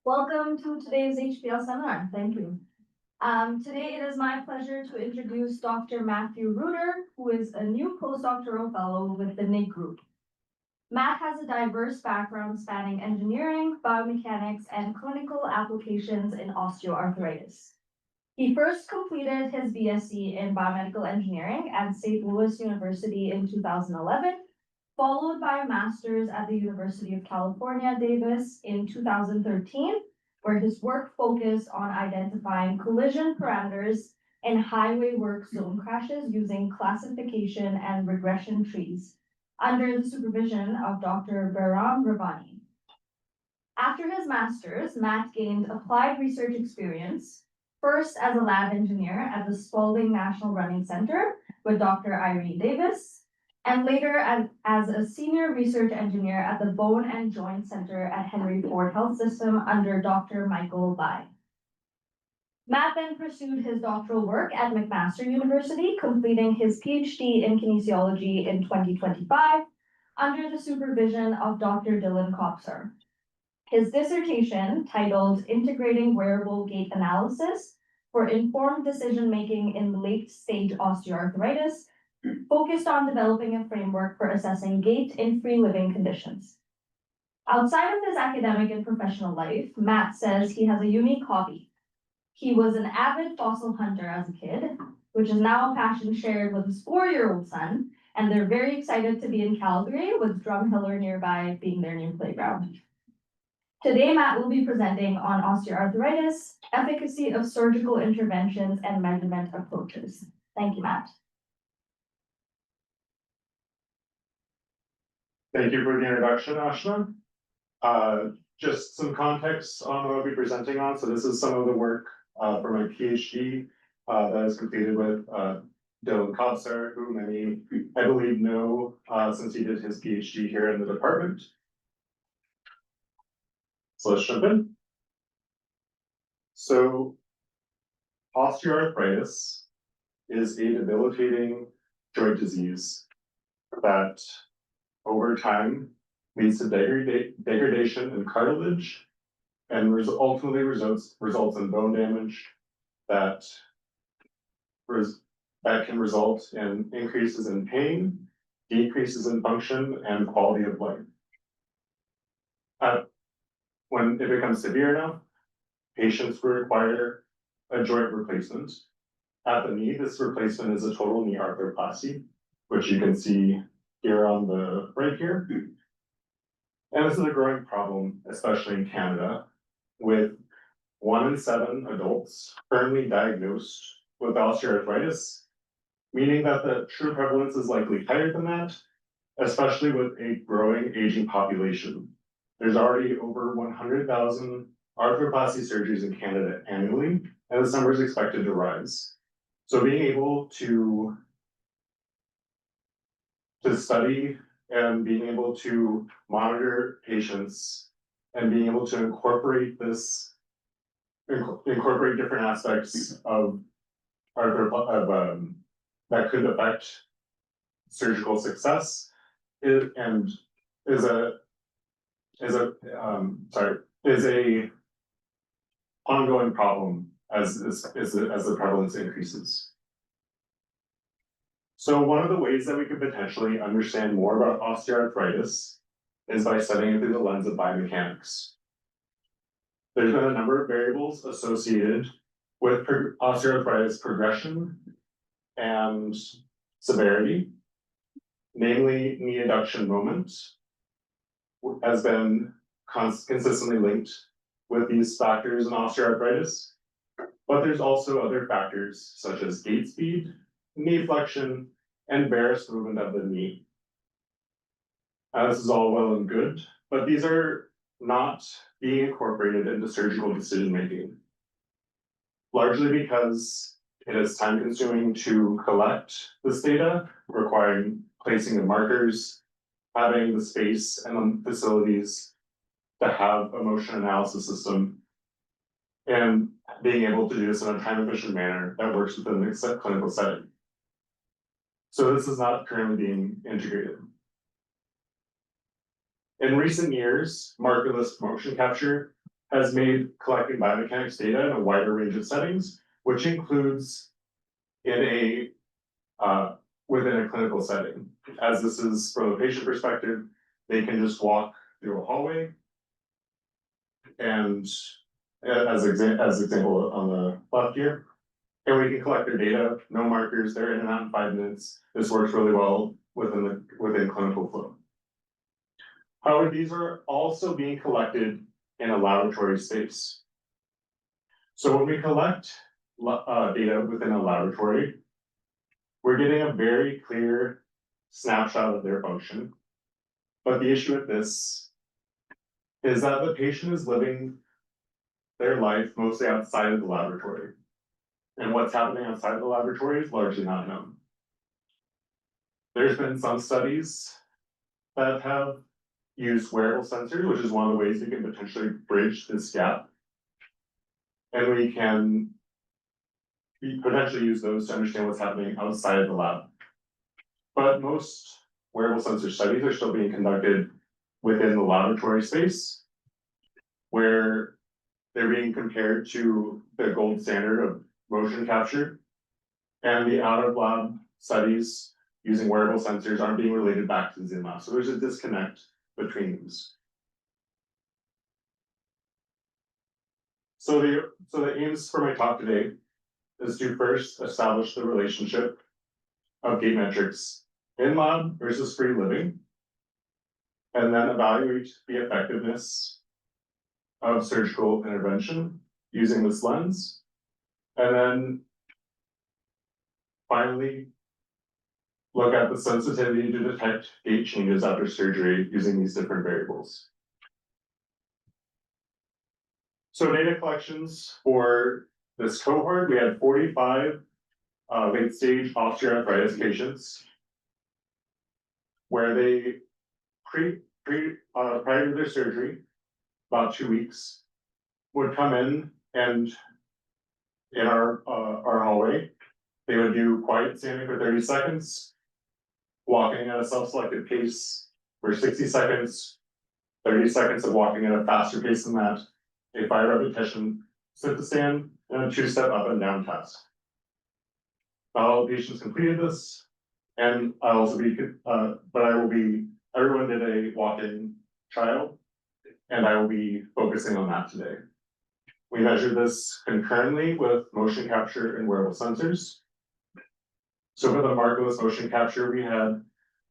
Welcome to today's HPL seminar. Thank you. Today it is my pleasure to introduce Dr. Matthew Reuter, who is a new postdoctoral fellow with the NIG group. Matt has a diverse background spanning engineering, biomechanics, and clinical applications in osteoarthritis. He first completed his BSc in biomedical engineering at St. Louis University in 2011, followed by a master's at the University of California, Davis in 2013, where his work focused on identifying collision parameters in highway work zone crashes using classification and regression trees under the supervision of Dr. Bahram Ravani. After his master's, Matt gained applied research experience, first as a lab engineer at the Spalding National Running Center with Dr. Irene Davis, and later as a senior research engineer at the Bone and Joint Center at Henry Ford Health System under Dr. Michael Bai. Matt then pursued his doctoral work at McMaster University, completing his PhD in kinesiology in 2025 under the supervision of Dr. Dylan Kopser. His dissertation, titled Integrating Wearable Gait Analysis for Informed Decision-Making in Late-Stage Osteoarthritis, focused on developing a framework for assessing gait in free living conditions. Outside of his academic and professional life, Matt says he has a unique hobby. He was an avid fossil hunter as a kid, which is now a passion shared with his 4-year-old son, and they're very excited to be in Calgary with Drumheller nearby being their new playground. Today, Matt will be presenting on osteoarthritis, efficacy of surgical interventions, and measurement approaches. Thank you, Matt. Thank you for the introduction, Ashna. Just some context on what I'll be presenting on. So this is some of the work for my PhD that is completed with Dylan Kopser, who many, I believe, know since he did his PhD here in the department. So let's jump in. So osteoarthritis is a debilitating joint disease that over time leads to degradation in cartilage and ultimately results in bone damage that can result in increases in pain, decreases in function, and quality of life. When it becomes severe enough, patients will require a joint replacement. At the knee, this replacement is a total knee arthroplasty, which you can see here on the right here. And this is a growing problem, especially in Canada, with 1 in 7 adults currently diagnosed with osteoarthritis, meaning that the true prevalence is likely higher than that, especially with a growing aging population. There's already over 100,000 arthroplasty surgeries in Canada annually, and this number is expected to rise. So being able to study and being able to monitor patients and being able to incorporate different aspects of that could affect surgical success is a ongoing problem as the prevalence increases. So one of the ways that we could potentially understand more about osteoarthritis is by studying it through the lens of biomechanics. There's been a number of variables associated with osteoarthritis progression and severity, namely knee adduction moment has been consistently linked with these factors in osteoarthritis, but there's also other factors such as gait speed, knee flexion, and varus movement of the knee. This is all well and good, but these are not being incorporated into surgical decision-making, largely because it is time-consuming to collect this data, requiring placing of markers, having the space and the facilities to have a motion analysis system, and being able to do this in a time-efficient manner that works within the clinical setting. So this is not currently being integrated. In recent years, markerless motion capture has made collecting biomechanics data in a wider range of settings, which includes within a clinical setting. As this is from a patient perspective, they can just walk through a hallway. And as example on the left here, and we can collect their data, no markers, they're in and out in 5 minutes. This works really well within clinical flow. However, these are also being collected in a laboratory space. So when we collect data within a laboratory, we're getting a very clear snapshot of their function. But the issue with this is that the patient is living their life mostly outside of the laboratory. And what's happening outside of the laboratory is largely not known. There's been some studies that have used wearable sensors, which is one of the ways we can potentially bridge this gap. And we can potentially use those to understand what's happening outside of the lab. But most wearable sensor studies are still being conducted within the laboratory space, where they're being compared to the gold standard of motion capture, and the out of lab studies using wearable sensors aren't being related back to the in lab. So there's a disconnect between these. So the aims for my talk today is to first establish the relationship of gait metrics in lab versus free living, and then evaluate the effectiveness of surgical intervention using this lens, and then finally look at the sensitivity to detect gait changes after surgery using these different variables. So data collections for this cohort, we had 45 late stage osteoarthritis patients, where they prior to their surgery, about 2 weeks, would come in and in our hallway, they would do quiet standing for 30 seconds, walking at a self-selected pace for 60 seconds, 30 seconds of walking at a faster pace than that, a 5 repetition sit to stand, and a 2-step up and down test. Not all patients completed this, and everyone did a walk-in trial, and I will be focusing on that today. We measured this concurrently with motion capture and wearable sensors. So for the markerless motion capture, we had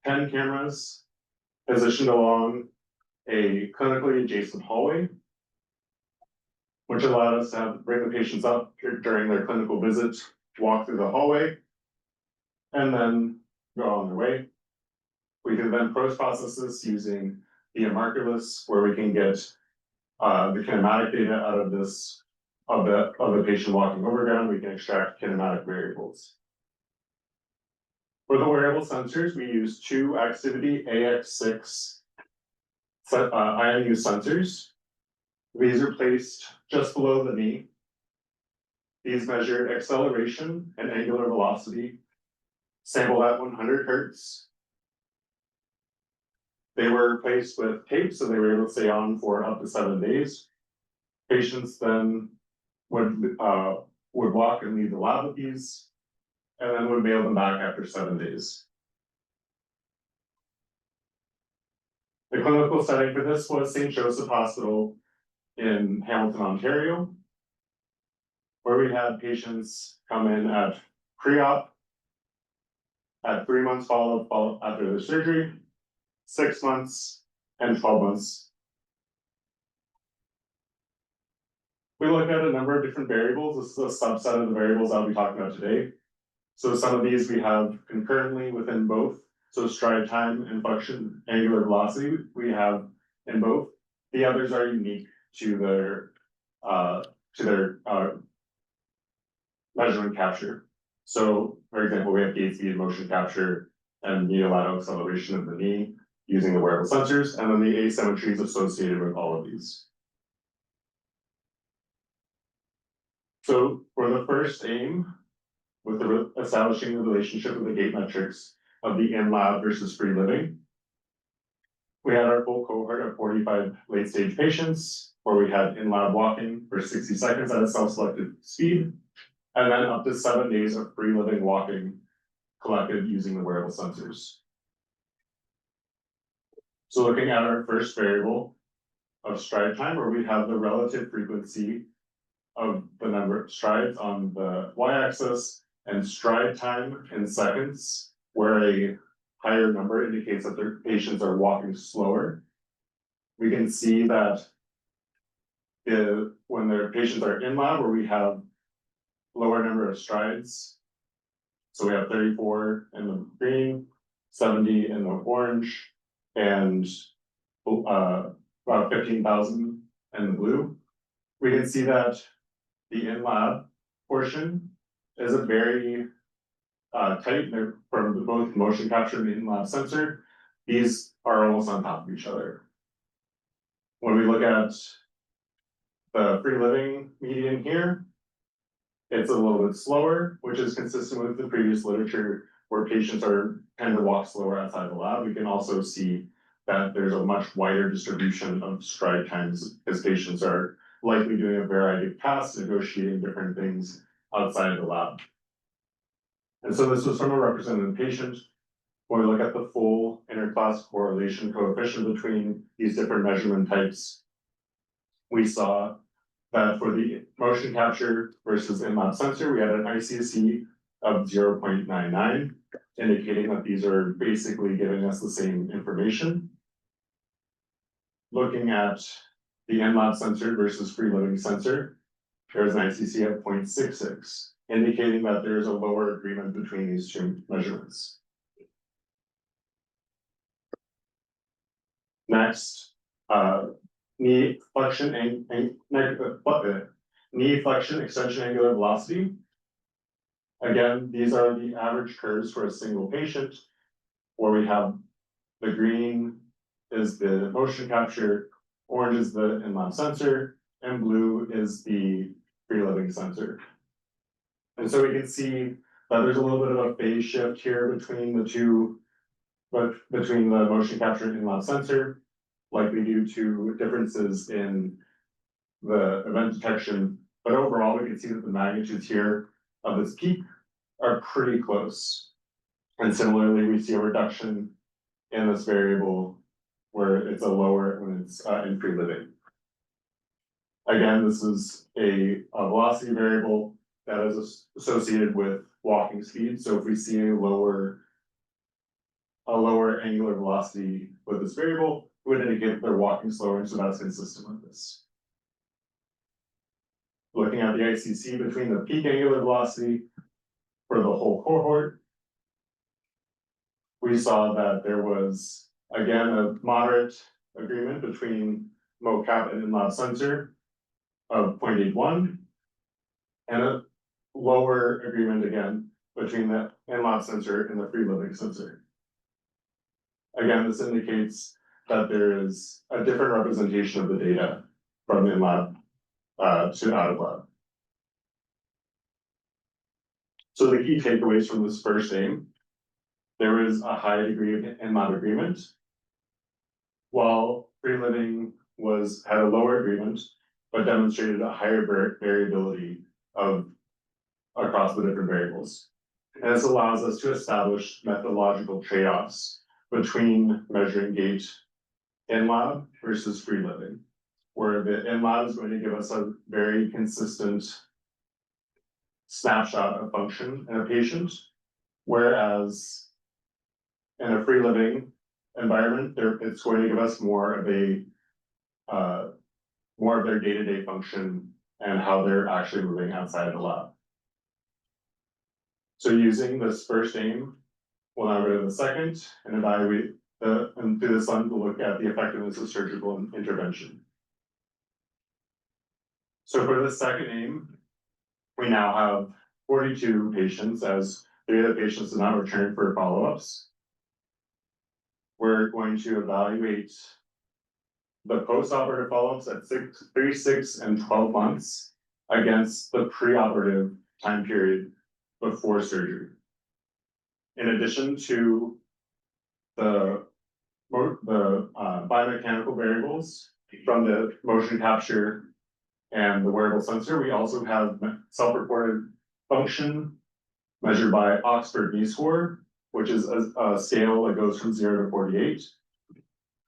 10 cameras positioned along a clinically adjacent hallway, which allowed us to bring the patients up during their clinical visit, walk through the hallway, and then go on their way. We can then post-process this using the markerless, where we can get the kinematic data out of this of the patient walking over ground. We can extract kinematic variables. For the wearable sensors, we use 2 Activity AX6 IMU sensors. These are placed just below the knee. These measure acceleration and angular velocity, sampled at 100 Hertz. They were placed with tape, so they were able to stay on for up to 7 days. Patients then would walk and leave the lab with these, and then would mail them back after 7 days. The clinical setting for this was St. Joseph Hospital in Hamilton, Ontario, where we had patients come in at pre-op, at 3 months follow-up after their surgery, 6 months, and 12 months. We looked at a number of different variables. This is a subset of the variables I'll be talking about today. So some of these we have concurrently within both. So stride time and function angular velocity we have in both. The others are unique to their measurement capture. So for example, we have gait speed, motion capture, and unilateral acceleration of the knee using the wearable sensors, and then the asymmetries associated with all of these. So for the first aim, with establishing the relationship of the gait metrics of the in-lab versus free living, we had our full cohort of 45 late-stage patients where we had in-lab walking for 60 seconds at a self-selected speed, and then up to 7 days of free living walking collected using the wearable sensors. So looking at our first variable of stride time, where we have the relative frequency of the number of strides on the y-axis and stride time in seconds, where a higher number indicates that their patients are walking slower. We can see that when their patients are in lab, where we have lower number of strides. So we have 34 in the green, 70 in the orange, and about 15,000 in the blue. We can see that the in-lab portion is a very tight from both motion capture and in-lab sensor. These are almost on top of each other. When we look at the free living median here, it's a little bit slower, which is consistent with the previous literature where patients tend to walk slower outside the lab. We can also see that there's a much wider distribution of stride times as patients are likely doing a variety of tasks, negotiating different things outside the lab. And so this was from a representative patient. When we look at the full interclass correlation coefficient between these different measurement types, we saw that for the motion capture versus in-lab sensor, we had an ICC of 0.99, indicating that these are basically giving us the same information. Looking at the in-lab sensor versus free living sensor, there's an ICC of 0.66, indicating that there's a lower agreement between these two measurements. Next, knee flexion and knee flexion extension angular velocity. Again, these are the average curves for a single patient, where we have the green is the motion capture, orange is the in-lab sensor, and blue is the free living sensor. And so we can see that there's a little bit of a phase shift here between the two, but between the motion capture and in-lab sensor, likely due to differences in the event detection. But overall, we can see that the magnitudes here of this peak are pretty close. And similarly, we see a reduction in this variable where it's a lower when it's in free living. Again, this is a velocity variable that is associated with walking speed. So if we see a lower angular velocity with this variable, it would indicate that they're walking slower, and so that's consistent with this. Looking at the ICC between the peak angular velocity for the whole cohort, we saw that there was, again, a moderate agreement between mocap and in-lab sensor of 0.81, and a lower agreement again between the in-lab sensor and the free living sensor. Again, this indicates that there is a different representation of the data from in-lab to out of lab. So the key takeaways from this first aim, there is a high degree of in-lab agreement, while free living had a lower agreement, but demonstrated a higher variability across the different variables. And this allows us to establish methodological trade-offs between measuring gait in-lab versus free living, where the in-lab is going to give us a very consistent snapshot of function in a patient, whereas in a free living environment, it's going to give us more of their day-to-day function and how they're actually moving outside of the lab. So using this first aim, we'll now go to the second and evaluate and through this lens, we'll look at the effectiveness of surgical intervention. So for the second aim, we now have 42 patients, as 3 of the patients are now returned for follow-ups. We're going to evaluate the post-operative follow-ups at 3, 6, and 12 months against the preoperative time period before surgery. In addition to the biomechanical variables from the motion capture and the wearable sensor, we also have self-reported function measured by Oxford knee score, which is a scale that goes from 0 to 48.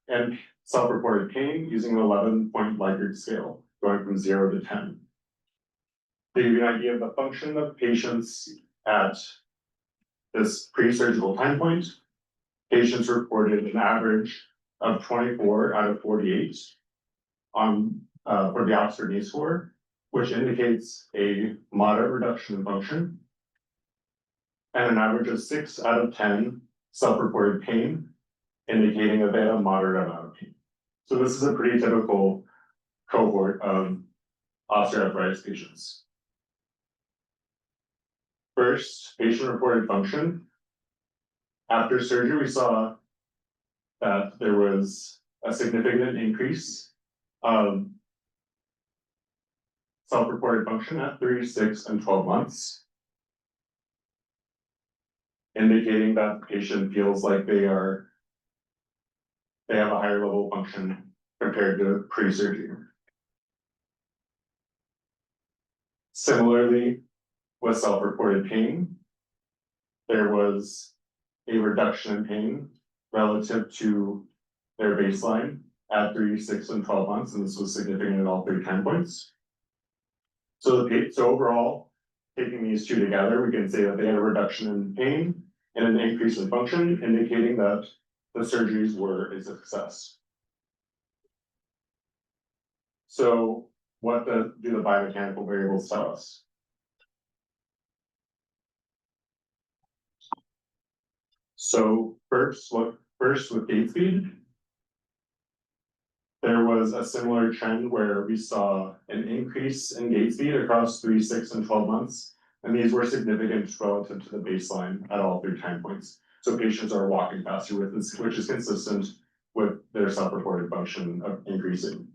And self-reported pain using an 11-point Likert scale, going from 0 to 10. To give you an idea of the function of patients at this pre-surgical time point, patients reported an average of 24 out of 48 on for the Oxford knee score, which indicates a moderate reduction in function, and an average of 6 out of 10 self-reported pain, indicating that they had a moderate amount of pain. So this is a pretty typical cohort of osteoarthritis patients. First, patient-reported function. After surgery, we saw that there was a significant increase of self-reported function at 3, 6, and 12 months, indicating that the patient feels like they have a higher level of function compared to pre-surgery. Similarly, with self-reported pain, there was a reduction in pain relative to their baseline at 3, 6, and 12 months, and this was significant at all 3 time points. So overall, taking these two together, we can say that they had a reduction in pain and an increase in function, indicating that the surgeries were a success. So what do the biomechanical variables tell us? So first with gait speed, there was a similar trend where we saw an increase in gait speed across 3, 6, and 12 months. And these were significant relative to the baseline at all 3 time points. So patients are walking faster with this, which is consistent with their self-reported function of increasing.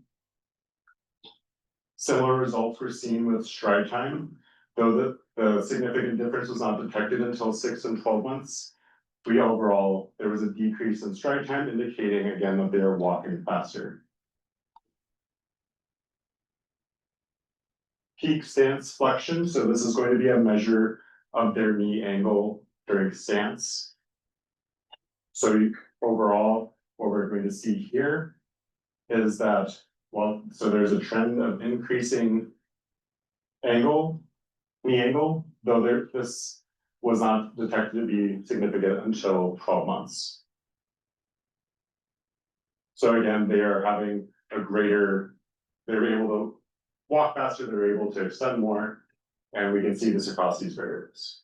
Similar results were seen with stride time, though the significant difference was not detected until 6 and 12 months. Overall, there was a decrease in stride time, indicating again that they are walking faster. Peak stance flexion, so this is going to be a measure of their knee angle during stance. So overall, what we're going to see here is that, so there's a trend of increasing knee angle, though this was not detected to be significant until 12 months. So again, they are having they're able to walk faster, they're able to extend more, and we can see this across these variables.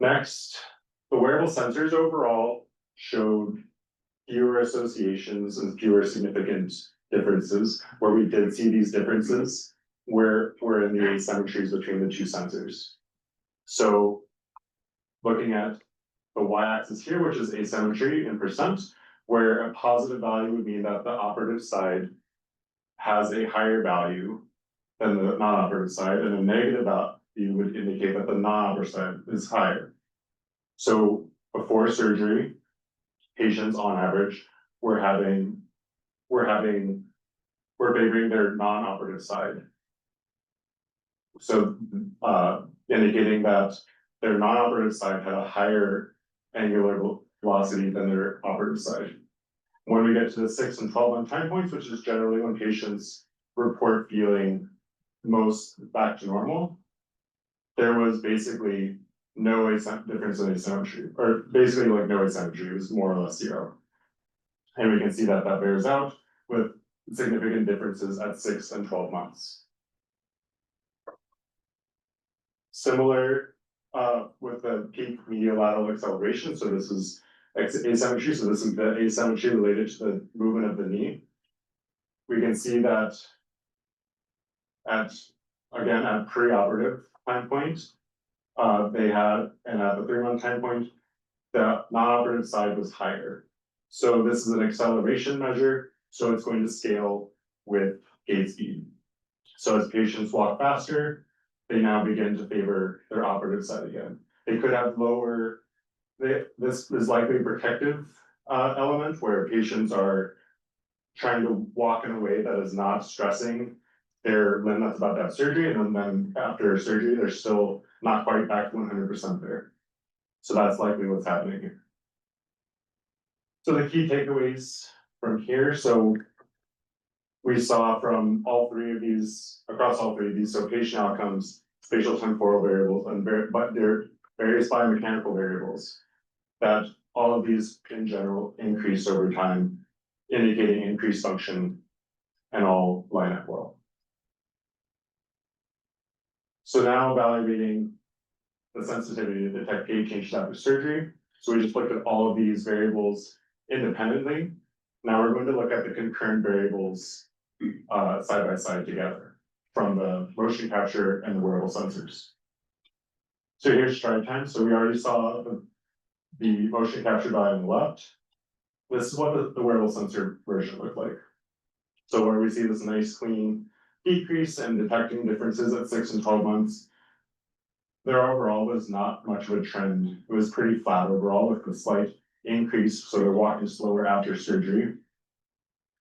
Next, the wearable sensors overall showed fewer associations and fewer significant differences. Where we did see these differences were in the asymmetries between the two sensors. So looking at the y-axis here, which is asymmetry in percent, where a positive value would mean that the operative side has a higher value than the non-operative side, and a negative value would indicate that the non-operative side is higher. So before surgery, patients on average were favoring their non-operative side. So indicating that their non-operative side had a higher angular velocity than their operative side. When we get to the 6 and 12 month time points, which is generally when patients report feeling most back to normal, there was basically no difference in asymmetry, or basically like no asymmetry, it was more or less 0. And we can see that bears out with significant differences at 6 and 12 months. Similar with the peak medial lateral acceleration, so this is asymmetry, so this is the asymmetry related to the movement of the knee. We can see that at pre-operative time point, they had, and at the 3-month time point, the non-operative side was higher. So this is an acceleration measure, so it's going to scale with gait speed. So as patients walk faster, they now begin to favor their operative side again. They could have lower, this is likely protective element where patients are trying to walk in a way that is not stressing their limb that's about to have surgery, and then after surgery, they're still not quite back to 100% there. So that's likely what's happening here. So the key takeaways from here, so we saw from all three of these, across all three of these, so patient outcomes, spatial temporal variables, and but their various biomechanical variables, that all of these in general increase over time, indicating increased function and all line up well. So now evaluating the sensitivity to detect gait changes after surgery. So we just looked at all of these variables independently. Now we're going to look at the concurrent variables side by side together from the motion capture and the wearable sensors. So here's stride time. So we already saw the motion capture dye on the left. This is what the wearable sensor version looked like. So where we see this nice clean decrease and detecting differences at 6 and 12 months, there overall was not much of a trend. It was pretty flat overall with a slight increase. So they're walking slower after surgery.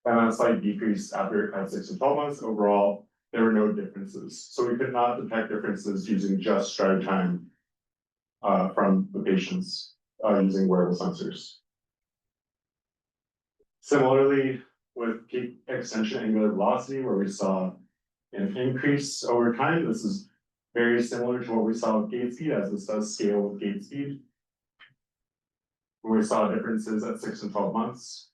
And a slight decrease after at 6 and 12 months. Overall, there were no differences. So we could not detect differences using just stride time from the patients using wearable sensors. Similarly, with peak extension angular velocity, where we saw an increase over time, this is very similar to what we saw with gait speed, as this does scale with gait speed. We saw differences at 6 and 12 months.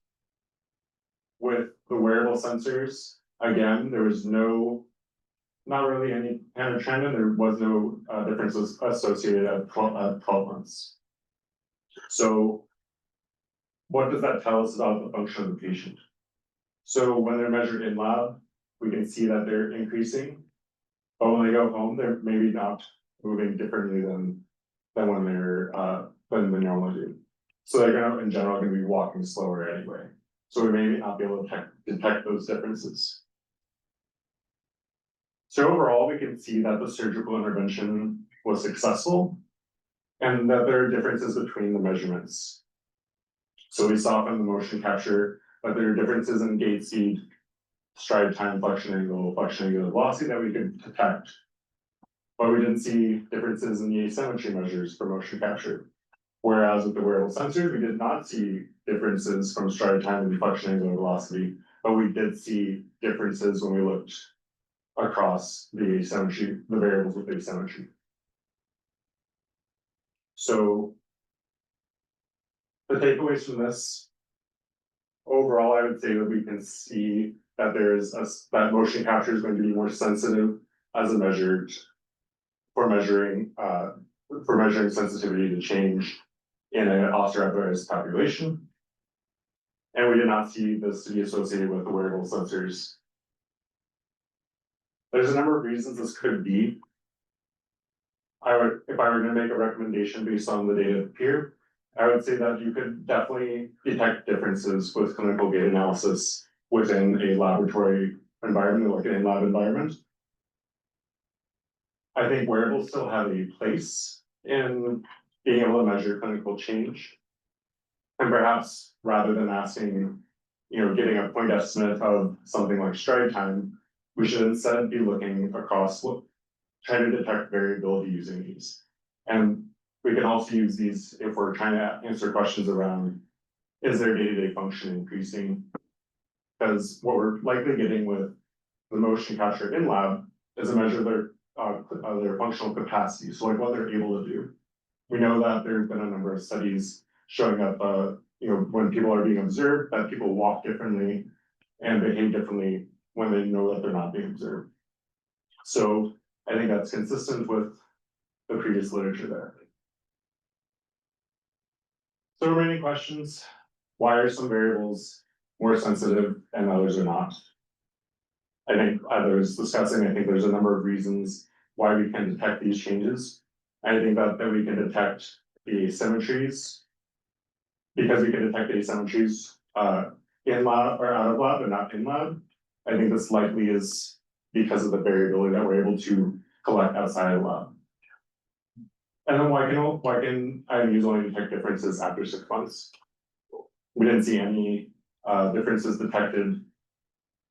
With the wearable sensors, again, there was not really any kind of trend, and there was no differences associated at 12 months. So what does that tell us about the function of the patient? So when they're measured in lab, we can see that they're increasing, but when they go home, they're maybe not moving differently than when they're than they normally do. So they're gonna, in general, gonna be walking slower anyway. So we may not be able to detect those differences. So overall, we can see that the surgical intervention was successful and that there are differences between the measurements. So we saw from the motion capture that there are differences in gait speed, stride time, flexion angle, velocity that we could detect. But we didn't see differences in the asymmetry measures for motion capture. Whereas with the wearable sensors, we did not see differences from stride time and flexion angle velocity, but we did see differences when we looked across the asymmetry, the variables with asymmetry. So the takeaways from this, overall, I would say that we can see that that motion capture is going to be more sensitive as a measured for measuring sensitivity to change in an osteoarthritis population. And we did not see this to be associated with the wearable sensors. There's a number of reasons this could be. If I were going to make a recommendation based on the data here, I would say that you could definitely detect differences with clinical gait analysis within a laboratory environment, like an in-lab environment. I think wearables still have a place in being able to measure clinical change. And perhaps rather than asking, getting a point estimate of something like stride time, we should instead be looking across, trying to detect variability using these. And we can also use these if we're trying to answer questions around, is their day-to-day function increasing? Because what we're likely getting with the motion capture in lab is a measure of their functional capacity, so like what they're able to do. We know that there's been a number of studies showing that when people are being observed, that people walk differently and behave differently when they know that they're not being observed. So I think that's consistent with the previous literature there. So remaining questions, why are some variables more sensitive and others are not? I think others discussing, I think there's a number of reasons why we can detect these changes. I think that we can detect the asymmetries because we can detect the asymmetries in lab or out of lab, but not in lab. I think this likely is because of the variability that we're able to collect outside of lab. And then why can IMUs only detect differences after 6 months? We didn't see any differences detected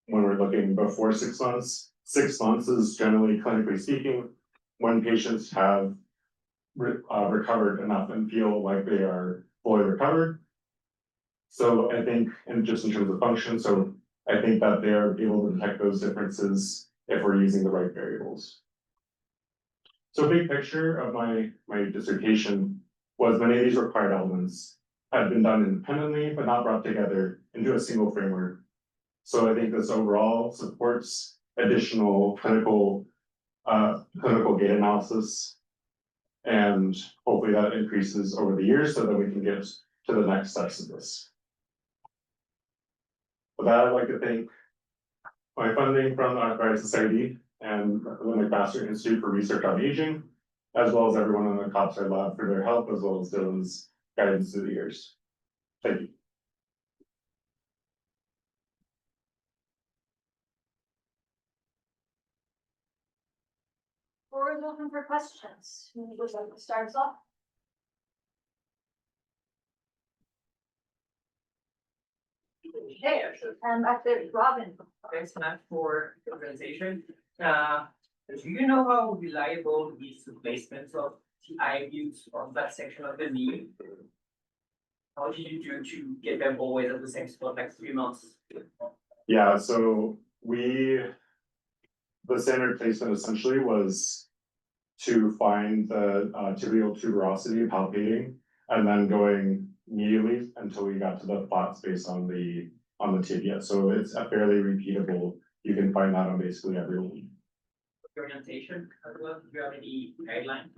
when we're looking before 6 months. 6 months is generally, clinically speaking, when patients have recovered enough and feel like they are fully recovered. So I think, and just in terms of function, so I think that they're able to detect those differences if we're using the right variables. So big picture of my dissertation was many of these required elements had been done independently, but not brought together into a single framework. So I think this overall supports additional clinical gait analysis. And hopefully that increases over the years so that we can get to the next steps of this. With that, I'd like to thank my funding from the Arthritis Society and the McMaster Institute for Research on Aging, as well as everyone in the Copside Lab for their help, as well as Dylan's guidance through the years. Thank you. Floor is open for questions. Who would like to start us off? Hey, actually, And back there, Robin. thanks Matt for the presentation. Do you know how reliable is the placement of the IMUs on that section of the knee? How did you do to get them always at the same spot, like 3 months? Yeah, so the standard placement essentially was to find the tibial tuberosity palpating and then going immediately until we got to the flat space on the tibia. So it's a fairly repeatable. You can find that on basically every one. Orientation as well, do you have any guideline?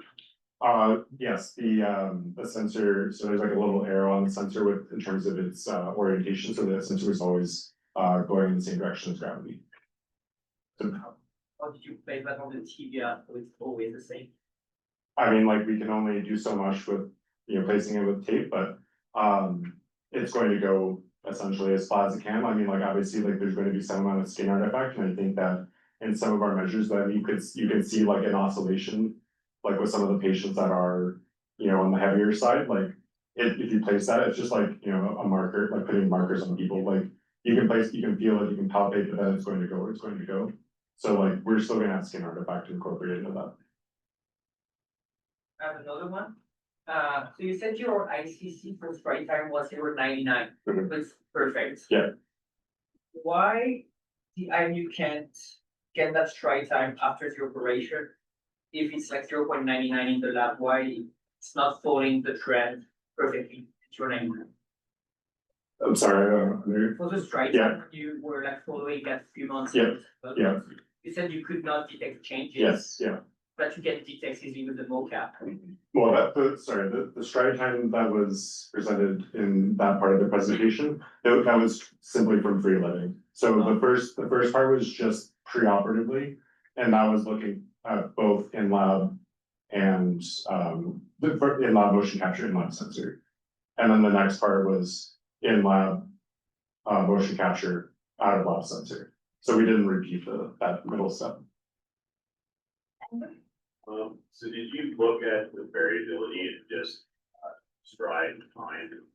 Yes, the sensor, so there's like a little arrow on the sensor with in terms of its orientation, so the sensor is always going in the same direction as gravity. So, How did you place that on the tibia so it's always the same? I mean, like we can only do so much with placing it with tape, but it's going to go essentially as flat as it can. I mean, like obviously, like there's going to be some amount of skin artifact, and I think that in some of our measures that you can see like an oscillation, like with some of the patients that are on the heavier side. Like if you place that, it's just like a marker, like putting markers on people. Like you can feel it, you can palpate, but then it's going to go. So like we're still gonna have skin artifact incorporated into that. I have another one. So you said your ICC for stride time was over 99, Mhm. that's perfect. Yeah. Why the IMU can't get that stride time after the operation? If it's like 0.99 in the lab, why it's not following the trend perfectly? It's your 99. I'm sorry. For the stride Yeah. time, you were like following that few months. Yeah. But Yeah. You said you could not detect changes. Yes. Yeah. But you can detect easily with the mocap. Well, the stride time that was presented in that part of the presentation, that was simply from free living. So the first part was just preoperatively, and that was looking at both in lab and in lab motion capture, in lab sensor. And then the next part was in lab motion capture, out of lab sensor. So we didn't repeat that middle step. So did you look at the variability in just stride time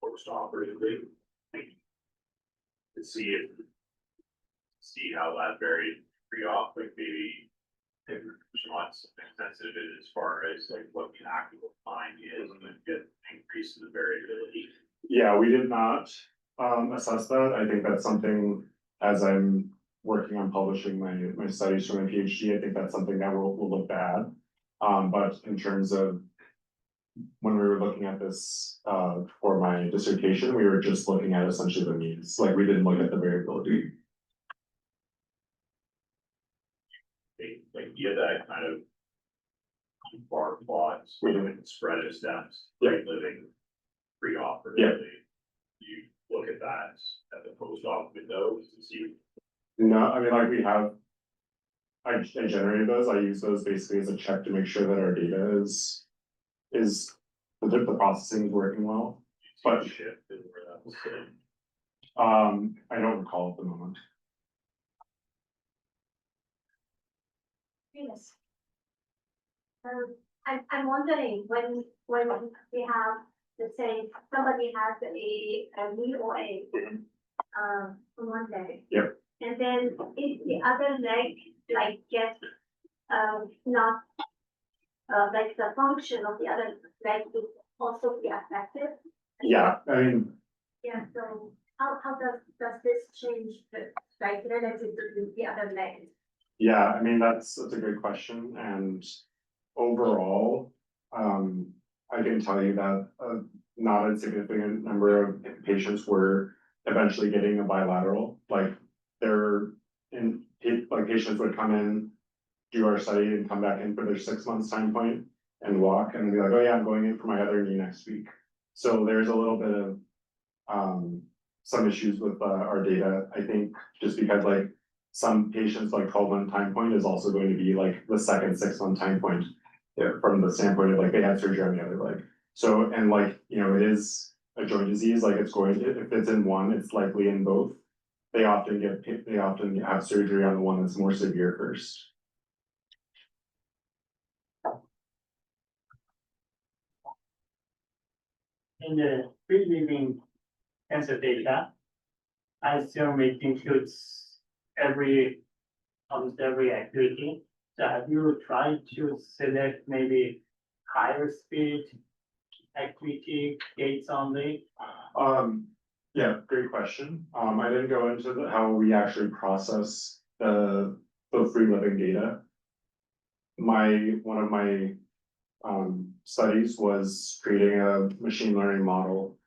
post-operatively? To see how that varied pre-op, like maybe if it's not something sensitive as far as like what the actual time is and then get an increase in the variability. Yeah, we did not assess that. I think that's something, as I'm working on publishing my studies for my PhD, I think that's something that we'll look to add. But in terms of when we were looking at this for my dissertation, we were just looking at essentially the means. Like we didn't look at the variability. Like you had that kind of bar plots, with spread of steps, Yeah. living pre-operatively. Yeah. You look at that at the post-op windows to see. No, I mean, like I generated those. I use those basically as a check to make sure that our data is the processing is working well. But shift and where that was sitting. I don't recall at the moment. Yes. I'm wondering when we have let's say somebody has a knee OA, on one leg. Yep. And then if the other leg, like, gets, not, like, the function of the other leg would also be affected. Yeah, I mean, Yeah, so how does this change the, like, relative to the other leg? yeah, I mean, that's a good question, and overall, I can tell you that a not a significant number of patients were eventually getting a bilateral, like, they're in, like, patients would come in, do our study and come back in for their 6 months time point and walk and be like, oh yeah, I'm going in for my other knee next week. So there's a little bit of, some issues with, our data, I think, just because like some patients like 12-month time point is also going to be like the second 6-month time point. Yeah, from the standpoint of like they had surgery on the other leg. So, and like, you know, it is a joint disease, like it's going to, if it's in one, it's likely in both. They often have surgery on the one that's more severe first. In the free living cancer data, I assume it includes almost every activity. So have you tried to select maybe higher speed activity gates only? Yeah, great question. I didn't go into how we actually process the free living data. One of my studies was creating a machine learning model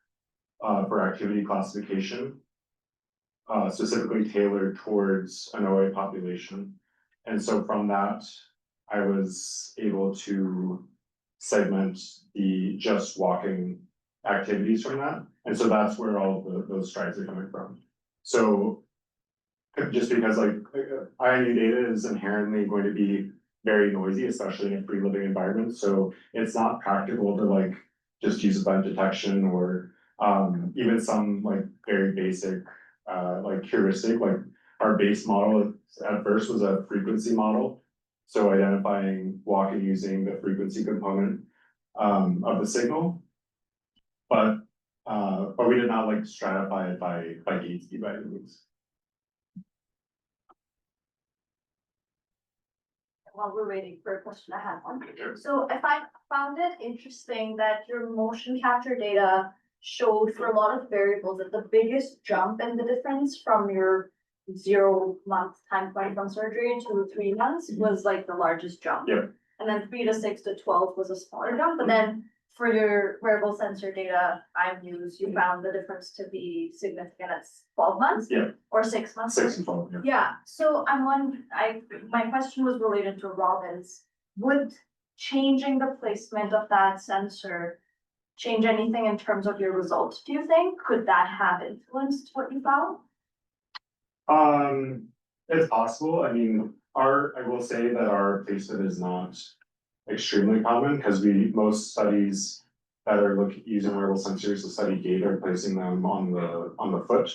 for activity classification, specifically tailored towards an OA population. And so from that, I was able to segment the just walking activities from that. And so that's where all those strides are coming from. So just because like IMU data is inherently going to be very noisy, especially in a free living environment. So it's not practical to like just use event detection or even some like very basic like heuristic, like our base model at first was a frequency model. So identifying walking using the frequency component of the signal. But we did not like stratify it by gait speed by any means. While we're waiting for a question, I have one. So if I found it interesting that your motion capture data showed for a lot of variables that the biggest jump in the difference from your 0-month time point from surgery to 3 months was like the largest jump. Yeah. And then 3 to 6 to 12 was a smaller jump, but then for your wearable sensor data I've used, you found the difference to be significant at 12 months? Yeah. Or 6 months? 6 and 12, yeah. Yeah, so I'm wondering, my question was related to Robin's. Would changing the placement of that sensor change anything in terms of your results, do you think? Could that have influenced what you found? It's possible. I mean, I will say that our placement is not extremely common because most studies that are using wearable sensors to study gait are placing them on the foot.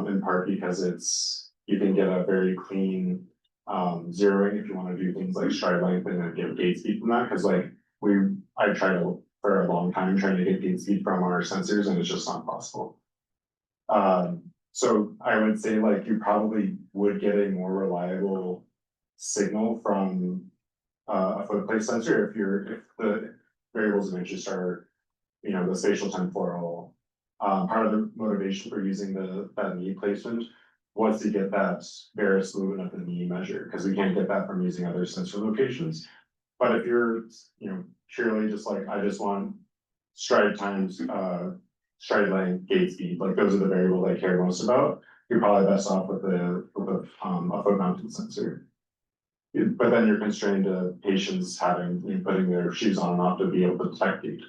In part because you can get a very clean zeroing if you want to do things like stride length and then get gait speed from that. Cause like I tried for a long time trying to get gait speed from our sensors and it's just not possible. So I would say like you probably would get a more reliable signal from a foot place sensor if the variables of interest are, you know, the spatial temporal. Part of the motivation for using that knee placement was to get that varus movement of the knee measure, because we can't get that from using other sensor locations. But if you're, you know, purely just like, I just want stride times, stride length, gait speed, like those are the variables I care most about, you're probably best off with a foot mounted sensor. But then you're constrained to patients having, you know, putting their shoes on and off to be able to detect gait.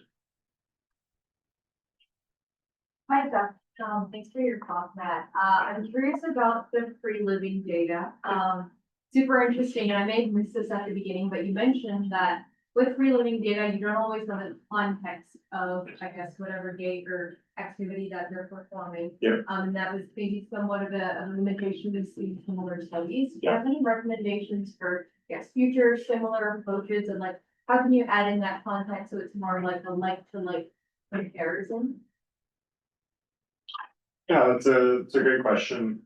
Hi, Beth. Thanks for your talk, Matt. I'm curious about the free living data. Super interesting, and I may have missed this at the beginning, but you mentioned that with free living data, you don't always know the context of, I guess, whatever gait or activity that they're performing. Yeah. And that was maybe somewhat of a limitation we see in similar studies. Do you Yeah. have any recommendations for, yes, future similar approaches, and like, how can you add in that context so it's more like a like to like comparison? Yeah, it's a great question.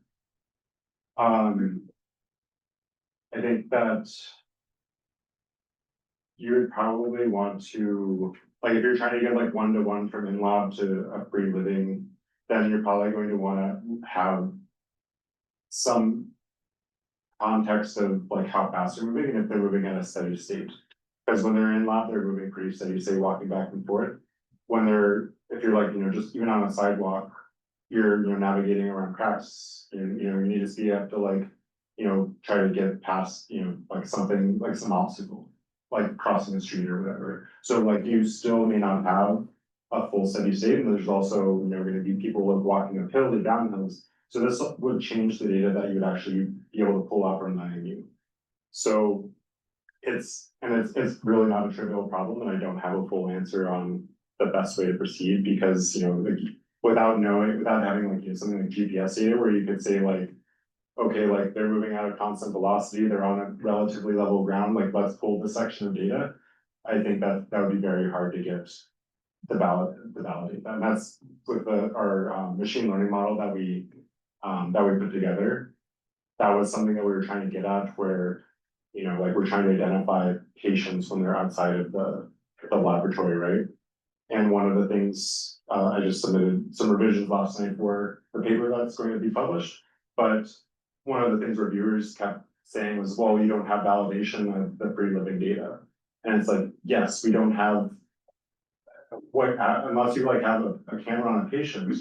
I think that you would probably want to, like, if you're trying to get like 1-to-1 from in-lab to a free living, then you're probably going to wanna have some context of like how fast they're moving and if they're moving at a steady state. Because when they're in lab, they're moving pretty steady, say walking back and forth. When they're, if you're like, just even on a sidewalk, you're, navigating around cracks, and, you need to speed up to like, try to get past, like something, like some obstacle, like crossing the street or whatever. So like you still may not have a full steady state, and there's also, gonna be people like walking uphill or down hills. So this would change the data that you would actually be able to pull out from the IMU. So it's really not a trivial problem, and I don't have a full answer on the best way to proceed because, like without having like something like GPS data where you could say like, okay, like they're moving at a constant velocity, they're on a relatively level ground, like let's pull this section of data. I think that would be very hard to get to validate that. And that's with our machine learning model that we put together. That was something that we were trying to get at where, like we're trying to identify patients when they're outside of the laboratory, right? And one of the things, I just submitted some revisions last night for the paper that's going to be published. But one of the things reviewers kept saying was, well, you don't have validation of the free living data. And it's like, yes, we don't have unless you like have a camera on a patient,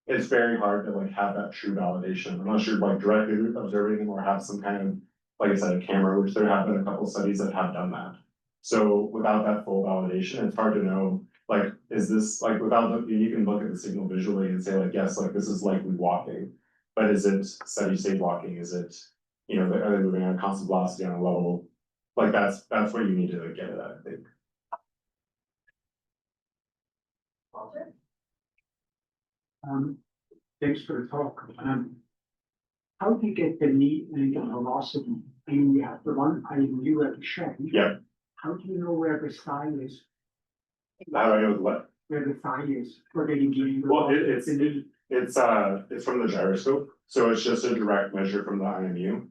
it's very hard to like have that true validation unless you're like directly observing them or have some kind of, like I said, a camera, which there have been a couple studies that have done that. So without that full validation, it's hard to know, like, is this like you can look at the signal visually and say like, yes, like this is likely walking, but is it steady state walking? Is it, are they moving at a constant velocity on a level? Like that's what you need to get at, I think. Walter? Thanks for the talk. How do you get the knee and the velocity? I mean, you have the one IMU at the shank. Yeah. How do you know where the thigh is? How do I know what? Where the thigh is? Where they give Well, it's from the gyroscope, so it's just a direct measure from the IMU.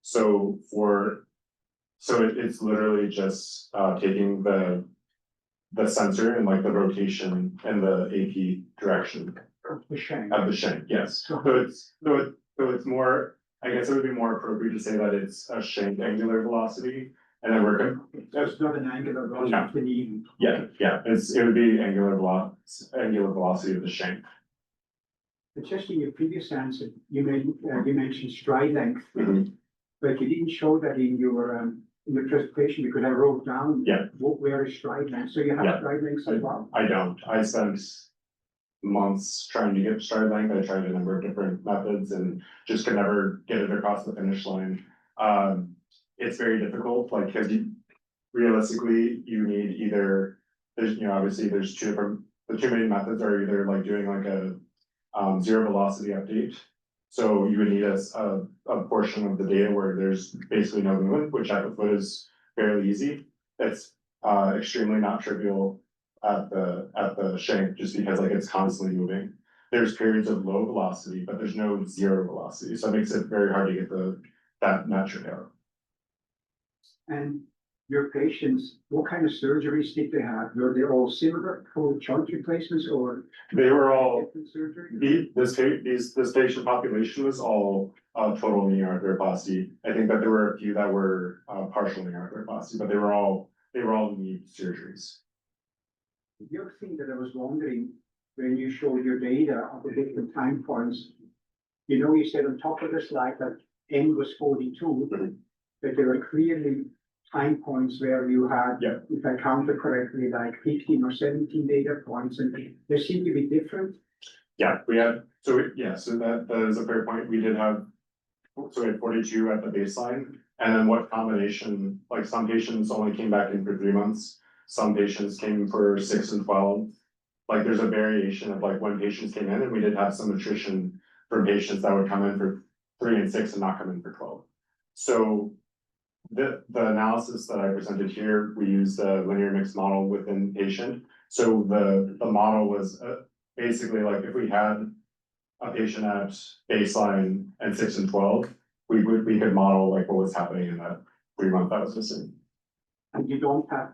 So it's literally just taking the sensor and like the rotation and the AP direction of the shank. of the shank, yes. So it's more, I guess it would be more appropriate to say that it's a shank angular velocity. And then That's not an angular velocity of the knee. yeah, it would be angular velocity of the shank. It's just in your previous answer, you mentioned stride length, but you didn't show that in your presentation because I wrote down. Yeah. Where is stride length? So you have stride length as well? I don't. I spent months trying to get stride length. I tried a number of different methods and just could never get it across the finish line. It's very difficult, like, because realistically, you need either, there's, obviously there's the two main methods are either like doing like a zero velocity update. So you would need a portion of the data where there's basically no movement, which at the foot is fairly easy. It's extremely not trivial at the shank just because like it's constantly moving. There's periods of low velocity, but there's no zero velocity. So it makes it very hard to get that metric out. And your patients, what kind of surgeries did they have? Were they all similar for joint replacements or? They were all, different surgery? this patient population was all total knee arthroplasty. I think that there were a few that were partial knee arthroplasty, but they were all knee surgeries. The other thing that I was wondering, when you showed your data of the different time points, you said on top of the slide that N was 42, but there were clearly time points where you had, if I counted correctly, like 15 or 17 data points, and they seem to be different. Yeah, we had, so that is a fair point. We did have, so we had 42 at the baseline, and then what combination, like some patients only came back in for 3 months, some patients came for 6 and 12. Like there's a variation of like when patients came in, and we did have some attrition from patients that would come in for 3 and 6 and not come in for 12. So the analysis that I presented here, we used a linear mixed model within patient So the model was basically like if we had a patient at baseline and 6 and 12, we could model like what was happening in that 3 month that was missing. And you don't have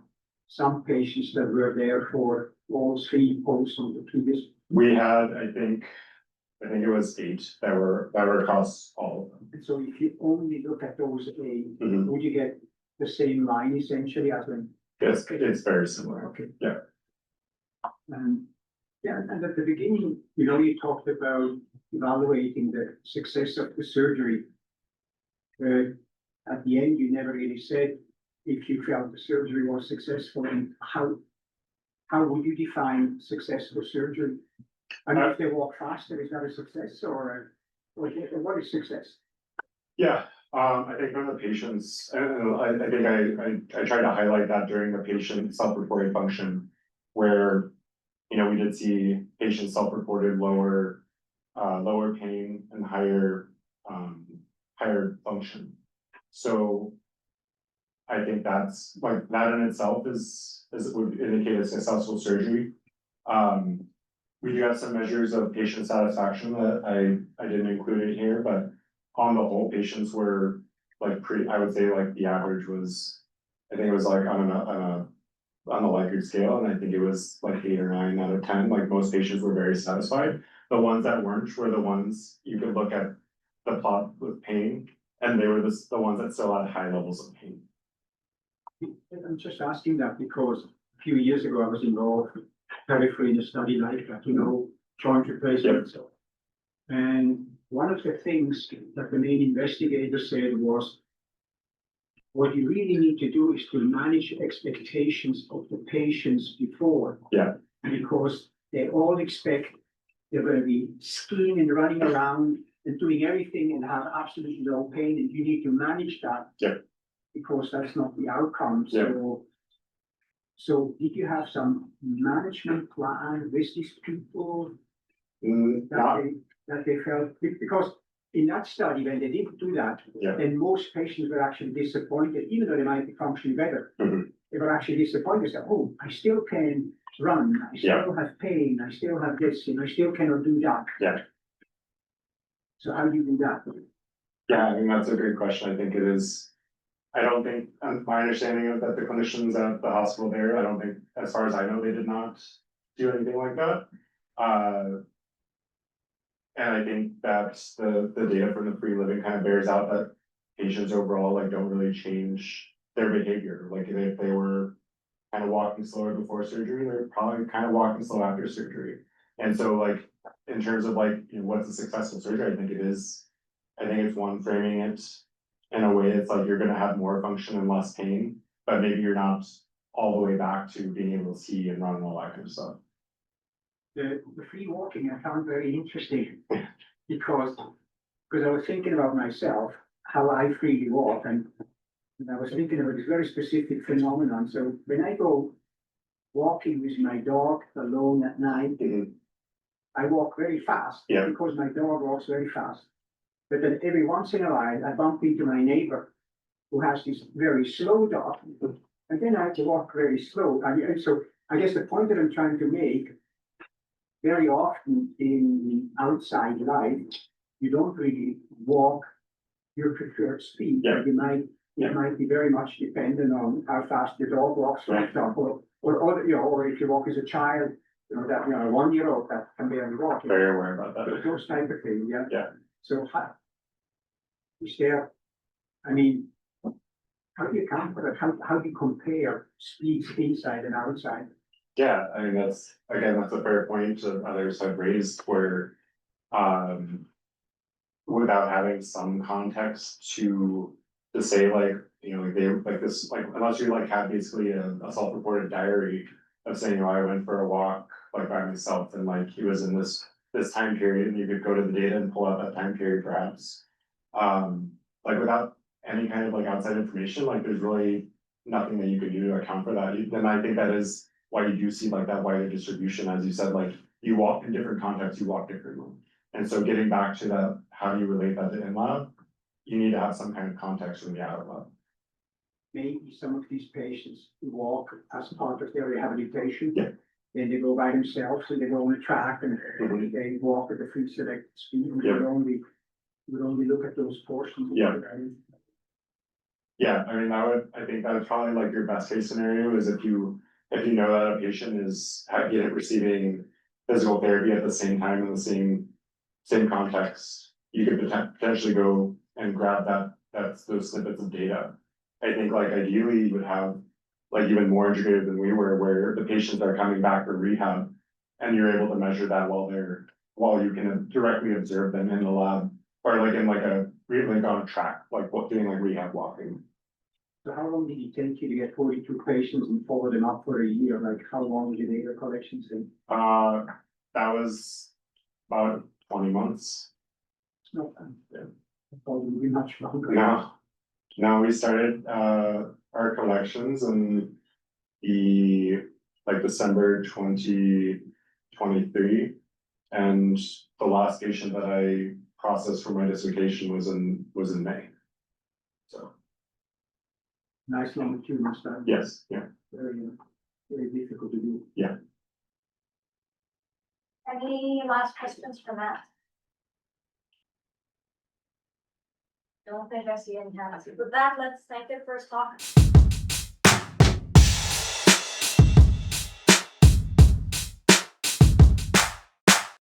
some patients that were there for all 3 posts on the previous. We had, I think it was 8 that were across all of them. And so if you only look at those 8, Mhm. would you get the same line essentially as when? It's very similar. Okay. Yeah. Yeah, and at the beginning, you talked about evaluating the success of the surgery. At the end, you never really said if you felt the surgery was successful and how would you define successful surgery? I mean, if they walk faster, is that a success or what is success? Yeah, I think from the patients, and I think I tried to highlight that during the patient self-reported function where, we did see patients self-reported lower pain and higher function. So I think that's like that in itself would indicate a successful surgery. We do have some measures of patient satisfaction that I didn't include in here, but on the whole, patients were like I would say like the average was, I think it was like on the Likert scale, and I think it was like 8 or 9 out of 10. Like most patients were very satisfied. The ones that weren't were the ones you could look at the plot with pain, and they were the ones that still had high levels of pain. I'm just asking that because a few years ago I was involved peripherally in a study like that, joint replacement. And one of the things that the main investigator said was, what you really need to do is to manage expectations of the patients before. Yeah. Because they all expect they're going to be skiing and running around and doing everything and have absolutely no pain, and you need to manage that. Yeah. Because that's not the outcome. Yeah. So did you have some management plan with these people Not, that they felt, because in that study, when they didn't do that, Yeah. then most patients were actually disappointed, even though they might be functioning better. Mhm. They were actually disappointed, said, oh, I still can run, I still have pain, I still have this, and I still cannot do that. Yeah. So how do you do that? Yeah, I think that's a great question. I think it is. I don't think, my understanding of that the clinicians at the hospital there, I don't think, as far as I know, they did not do anything like that. And I think that's the data from the free living kind of bears out that patients overall like don't really change their behavior. Like if they were kind of walking slower before surgery, they're probably kind of walking slow after surgery. And so like in terms of like, what's a successful surgery, I think it's one framing it in a way it's like you're gonna have more function and less pain, but maybe you're not all the way back to being able to see and run and all that kind of stuff. The free walking I found very interesting because I was thinking about myself, how I freely walk, and I was thinking of a very specific phenomenon. So when I go walking with my dog alone at night, I walk very fast because my dog walks very fast. But then every once in a while, I bump into my neighbor who has this very slow dog, and then I have to walk very slow. And so I guess the point that I'm trying to make, very often in outside life, you don't really walk your preferred speed. Yeah. It might be very much dependent on how fast your dog walks, for example, or if you walk as a child, a 1-year-old that can barely walk. Very aware about that. Those type of things, yeah. Yeah. So is there, I mean, how do you account for that? How do you compare speeds inside and outside? Yeah, I mean, that's a fair point that others have raised where, without having some context to say like, they like this, like, unless you like have basically a self-reported diary of saying, I went for a walk like by myself and like he was in this time period, and you could go to the data and pull out that time period perhaps. Like without any kind of like outside information, like there's really nothing that you could do to account for that. Then I think that is why you do see like that wider distribution, as you said, like you walk in different contexts, you walk differently. And so getting back to that, how do you relate that to in-lab? You need to have some kind of context from the out-lab. Maybe some of these patients walk as part of their rehabilitation. Yeah. And they go by themselves and they go on a track and Mhm. they walk at the free selected speed. We Yeah. would only look at those portions. of Yeah. it, right? Yeah, I mean, I think that's probably like your best case scenario is if you know that a patient is receiving physical therapy at the same time in the same context, you could potentially go and grab those snippets of data. I think like ideally you would have like even more integrated than we were, where the patients are coming back from rehab and you're able to measure that while you can directly observe them in the lab or like in like on a track, like doing like rehab walking. So how long did it take you to get 42 patients and follow them up for a year? Like how long was your data collection thing? That was about 20 months. It's not bad. Probably much longer. No, we started our collections in December 2023. And the last patient that I processed for my dissertation was in May. So Nice longitudinal study. yes, yeah. Very difficult to do. Any last questions for Matt? Don't think I see any hands. With that, let's thank you for his talk.